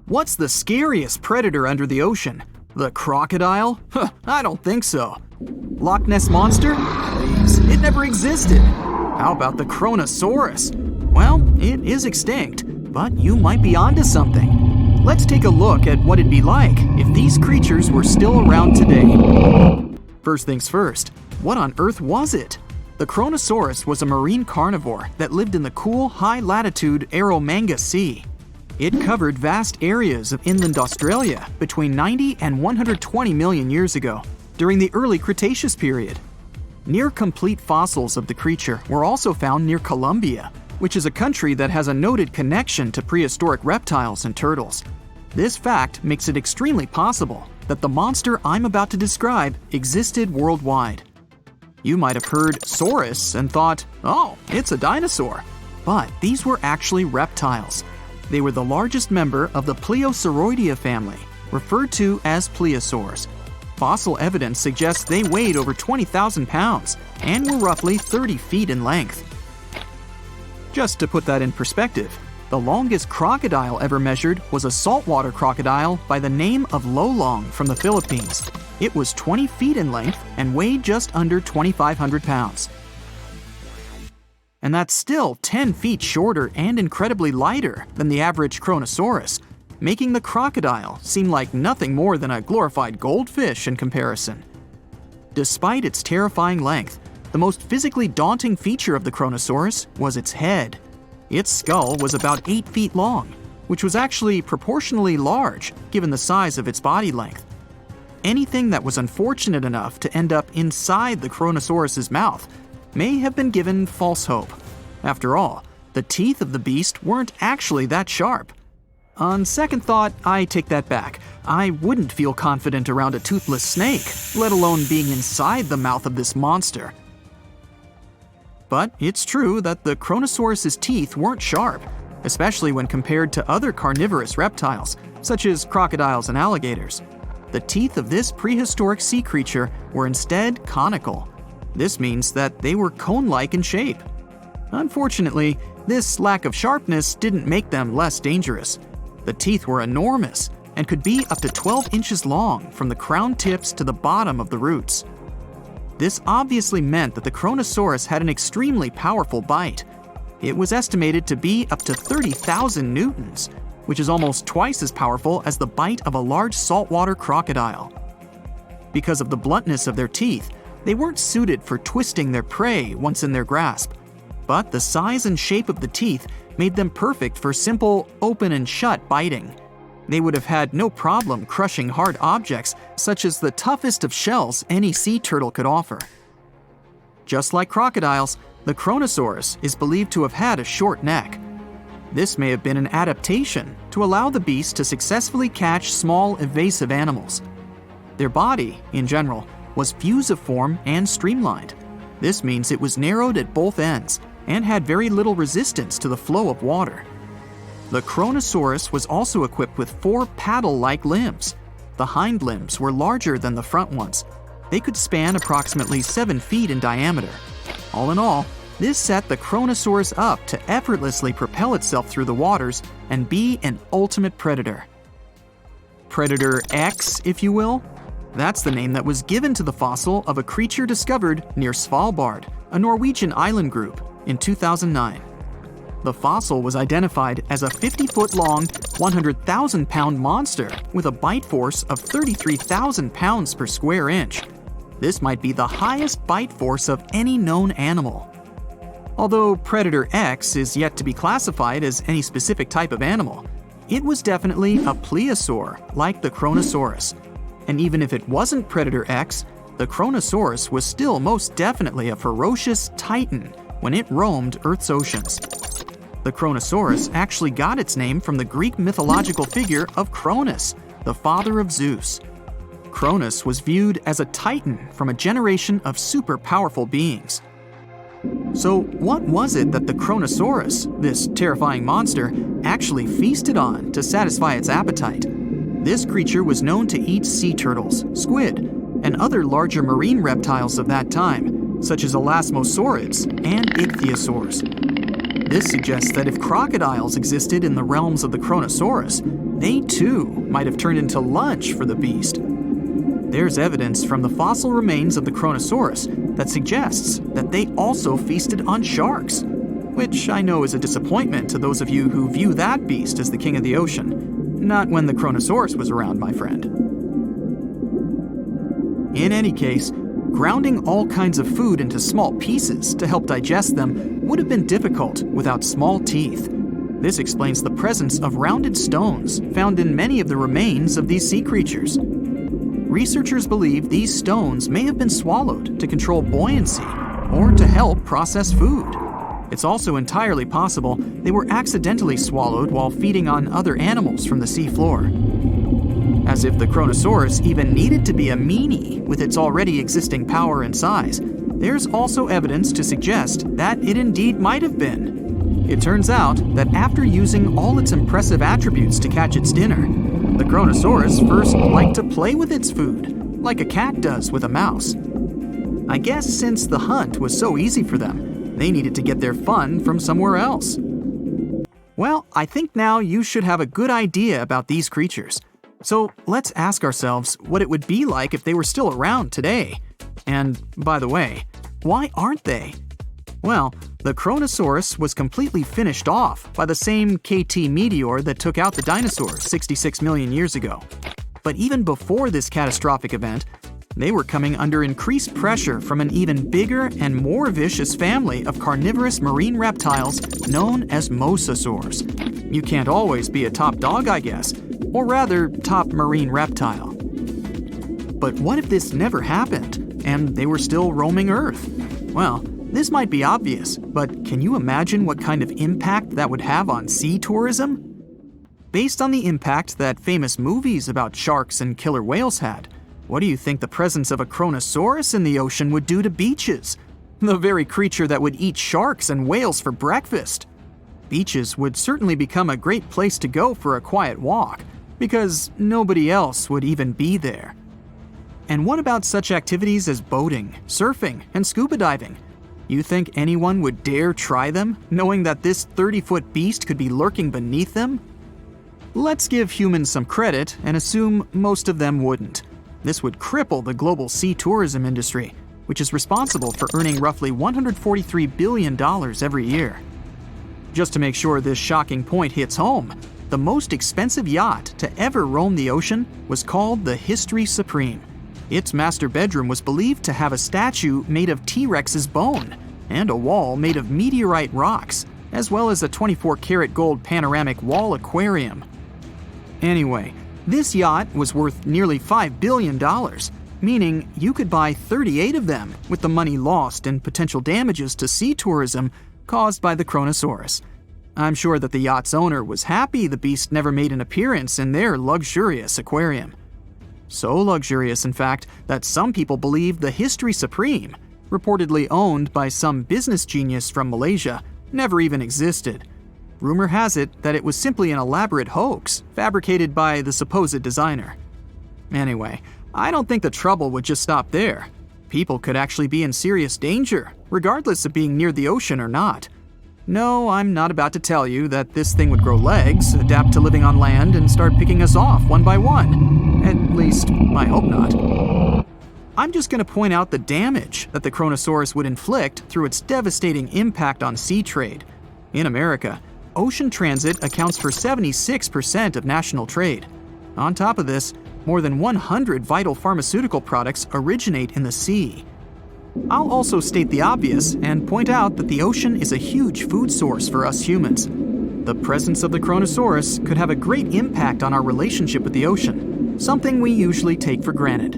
What's the scariest predator under the ocean? The crocodile? Huh, I don't think so. Loch Ness monster? Please, it never existed. How about the Kronosaurus? Well, it is extinct, but you might be onto something. Let's take a look at what it'd be like if these creatures were still around today. First things first, what on earth was it? The Kronosaurus was a marine carnivore that lived in the cool, high-latitude Eromanga Sea. It covered vast areas of inland Australia between 90 and 120 million years ago, during the early Cretaceous period. Near-complete fossils of the creature were also found near Colombia, which is a country that has a noted connection to prehistoric reptiles and turtles. This fact makes it extremely possible that the monster I'm about to describe existed worldwide. You might have heard saurus and thought, oh, it's a dinosaur. But these were actually reptiles. They were the largest member of the Plesiosauridae family, referred to as plesiosaurs. Fossil evidence suggests they weighed over 20,000 pounds and were roughly 30 feet in length. Just to put that in perspective, the longest crocodile ever measured was a saltwater crocodile by the name of Lolong from the Philippines. It was 20 feet in length and weighed just under 2,500 pounds. And that's still 10 feet shorter and incredibly lighter than the average Kronosaurus, making the crocodile seem like nothing more than a glorified goldfish in comparison. Despite its terrifying length, the most physically daunting feature of the Kronosaurus was its head. Its skull was about 8 feet long, which was actually proportionally large given the size of its body length. Anything that was unfortunate enough to end up inside the Kronosaurus's mouth may have been given false hope. After all, the teeth of the beast weren't actually that sharp. On second thought, I take that back. I wouldn't feel confident around a toothless snake, let alone being inside the mouth of this monster. But it's true that the Kronosaurus's teeth weren't sharp, especially when compared to other carnivorous reptiles, such as crocodiles and alligators. The teeth of this prehistoric sea creature were instead conical. This means that they were cone-like in shape. Unfortunately, this lack of sharpness didn't make them less dangerous. The teeth were enormous and could be up to 12 inches long from the crown tips to the bottom of the roots. This obviously meant that the Kronosaurus had an extremely powerful bite. It was estimated to be up to 30,000 newtons, which is almost twice as powerful as the bite of a large saltwater crocodile. Because of the bluntness of their teeth, they weren't suited for twisting their prey once in their grasp, but the size and shape of the teeth made them perfect for simple open and shut biting. They would have had no problem crushing hard objects such as the toughest of shells any sea turtle could offer. Just like crocodiles, the Kronosaurus is believed to have had a short neck. This may have been an adaptation to allow the beast to successfully catch small, evasive animals. Their body, in general, was fusiform and streamlined. This means it was narrowed at both ends and had very little resistance to the flow of water. The Kronosaurus was also equipped with 4 paddle-like limbs. The hind limbs were larger than the front ones. They could span approximately 7 feet in diameter. All in all, this set the Kronosaurus up to effortlessly propel itself through the waters and be an ultimate predator. Predator X, if you will? That's the name that was given to the fossil of a creature discovered near Svalbard, a Norwegian island group, in 2009. The fossil was identified as a 50-foot-long, 100,000-pound monster with a bite force of 33,000 pounds per square inch. This might be the highest bite force of any known animal. Although Predator X is yet to be classified as any specific type of animal, it was definitely a plesiosaur like the Kronosaurus. And even if it wasn't Predator X, the Kronosaurus was still most definitely a ferocious titan when it roamed Earth's oceans. The Kronosaurus actually got its name from the Greek mythological figure of Kronos, the father of Zeus. Kronos was viewed as a titan from a generation of super powerful beings. So what was it that the Kronosaurus, this terrifying monster, actually feasted on to satisfy its appetite? This creature was known to eat sea turtles, squid, and other larger marine reptiles of that time, such as elasmosaurids and ichthyosaurs. This suggests that if crocodiles existed in the realms of the Kronosaurus, they too might have turned into lunch for the beast. There's evidence from the fossil remains of the Kronosaurus that suggests that they also feasted on sharks, which I know is a disappointment to those of you who view that beast as the king of the ocean. Not when the Kronosaurus was around, my friend. In any case, grounding all kinds of food into small pieces to help digest them would have been difficult without small teeth. This explains the presence of rounded stones found in many of the remains of these sea creatures. Researchers believe these stones may have been swallowed to control buoyancy or to help process food. It's also entirely possible they were accidentally swallowed while feeding on other animals from the seafloor. As if the Kronosaurus even needed to be a meanie with its already existing power and size, there's also evidence to suggest that it indeed might have been. It turns out that after using all its impressive attributes to catch its dinner, the Kronosaurus first liked to play with its food, like a cat does with a mouse. I guess since the hunt was so easy for them, they needed to get their fun from somewhere else. Well, I think now you should have a good idea about these creatures. So let's ask ourselves what it would be like if they were still around today. And by the way, why aren't they? Well, the Kronosaurus was completely finished off by the same KT meteor that took out the dinosaurs 66 million years ago. But even before this catastrophic event, they were coming under increased pressure from an even bigger and more vicious family of carnivorous marine reptiles known as mosasaurs. You can't always be a top dog, I guess, or rather, top marine reptile. But what if this never happened, and they were still roaming Earth? Well, this might be obvious, but can you imagine what kind of impact that would have on sea tourism? Based on the impact that famous movies about sharks and killer whales had, what do you think the presence of a Kronosaurus in the ocean would do to beaches? The very creature that would eat sharks and whales for breakfast. Beaches would certainly become a great place to go for a quiet walk, because nobody else would even be there. And what about such activities as boating, surfing, and scuba diving? You think anyone would dare try them, knowing that this 30-foot beast could be lurking beneath them? Let's give humans some credit and assume most of them wouldn't. This would cripple the global sea tourism industry, which is responsible for earning roughly $143 billion every year. Just to make sure this shocking point hits home, the most expensive yacht to ever roam the ocean was called the History Supreme. Its master bedroom was believed to have a statue made of T-Rex's bone and a wall made of meteorite rocks, as well as a 24-karat gold panoramic wall aquarium. Anyway, this yacht was worth nearly $5 billion, meaning you could buy 38 of them with the money lost in potential damages to sea tourism caused by the Kronosaurus. I'm sure that the yacht's owner was happy the beast never made an appearance in their luxurious aquarium. So luxurious, in fact, that some people believe the History Supreme, reportedly owned by some business genius from Malaysia, never even existed. Rumor has it that it was simply an elaborate hoax fabricated by the supposed designer. Anyway, I don't think the trouble would just stop there. People could actually be in serious danger, regardless of being near the ocean or not. No, I'm not about to tell you that this thing would grow legs, adapt to living on land, and start picking us off one by one. At least, I hope not. I'm just going to point out the damage that the Kronosaurus would inflict through its devastating impact on sea trade. In America, ocean transit accounts for 76% of national trade. On top of this, more than 100 vital pharmaceutical products originate in the sea. I'll also state the obvious and point out that the ocean is a huge food source for us humans. The presence of the Kronosaurus could have a great impact on our relationship with the ocean, something we usually take for granted.